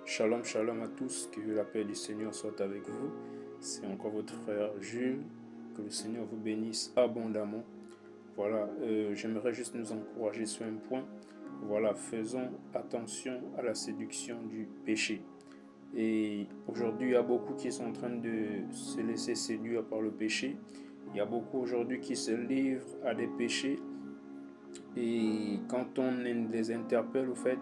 Shalom, shalom à tous, que la paix du Seigneur soit avec vous. C'est encore votre frère Jules, que le Seigneur vous bénisse abondamment. Voilà, j'aimerais juste nous encourager sur un point. Voilà, faisons attention à la séduction du péché. Et aujourd'hui, il y a beaucoup qui sont en train de se laisser séduire par le péché. Il y a beaucoup aujourd'hui qui se livrent à des péchés. Et quand on les interpelle, au fait,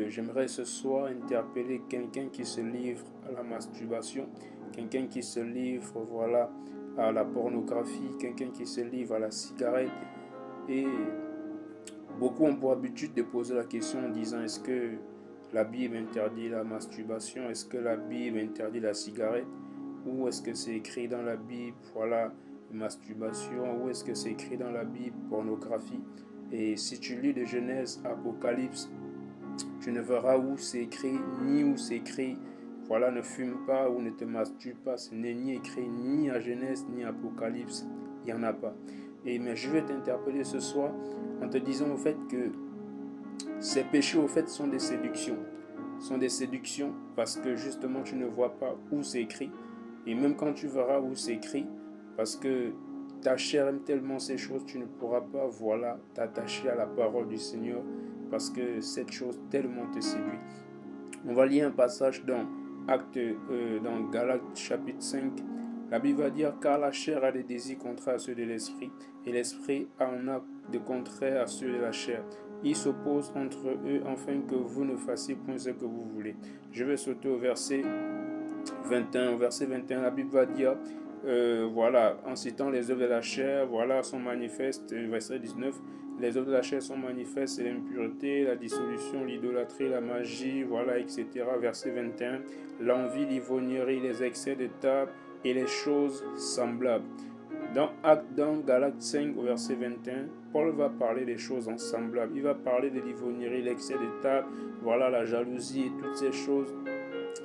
j'aimerais ce soir interpeller quelqu'un qui se livre à la masturbation, quelqu'un qui se livre, voilà, à la pornographie, quelqu'un qui se livre à la cigarette. Et beaucoup ont pour habitude de poser la question en disant, est-ce que la Bible interdit la masturbation? Est-ce que la Bible interdit la cigarette? Ou est-ce que c'est écrit dans la Bible, voilà, masturbation? Ou est-ce que c'est écrit dans la Bible, pornographie? Et si tu lis de Genèse, Apocalypse, tu ne verras où c'est écrit, ni où c'est écrit, voilà, ne fume pas ou ne te masturbe pas. Ce n'est ni écrit ni à Genèse, ni à Apocalypse. Il n'y en a pas. Mais je vais t'interpeller ce soir en te disant au fait que ces péchés au fait sont des séductions. Sont des séductions parce que justement tu ne vois pas où c'est écrit. Et même quand tu verras où c'est écrit, parce que ta chair aime tellement ces choses, tu ne pourras pas, voilà, t'attacher à la parole du Seigneur parce que cette chose tellement te séduit. On va lire un passage dans Galates chapitre 5. La Bible va dire, car la chair a des désirs contraires à ceux de l'esprit, et l'esprit en a de contraires à ceux de la chair. Ils s'opposent entre eux afin que vous ne fassiez point ce que vous voulez. Je vais sauter au verset 21. Au verset 21, la Bible va dire, voilà, en citant les œuvres de la chair, voilà, sont manifestes. Verset 19, les œuvres de la chair sont manifestes, c'est l'impureté, la dissolution, l'idolâtrie, la magie, voilà, etc. Verset 21, l'envie, l'ivrognerie, les excès de table et les choses semblables. Dans Galates 5 au verset 21, Paul va parler des choses semblables. Il va parler de l'ivrognerie, l'excès de table, voilà, la jalousie et toutes ces choses,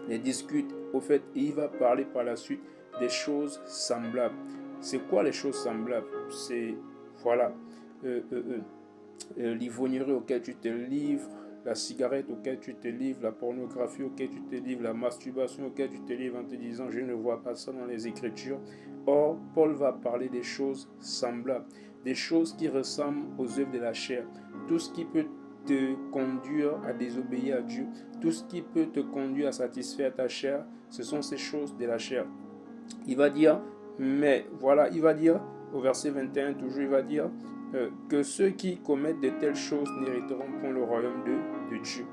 les disputes. Au fait, il va parler par la suite des choses semblables. C'est quoi les choses semblables? C'est, voilà, l'ivrognerie auquel tu te livres, la cigarette auquel tu te livres, la pornographie auquel tu te livres, la masturbation auquel tu te livres en te disant je ne vois pas ça dans les Écritures. Or, Paul va parler des choses semblables, des choses qui ressemblent aux œuvres de la chair. Tout ce qui peut te conduire à désobéir à Dieu, tout ce qui peut te conduire à satisfaire ta chair, ce sont ces choses de la chair. Il va dire, mais voilà, il va dire au verset 21, toujours, il va dire que ceux qui commettent de telles choses n'hériteront point le royaume de Dieu.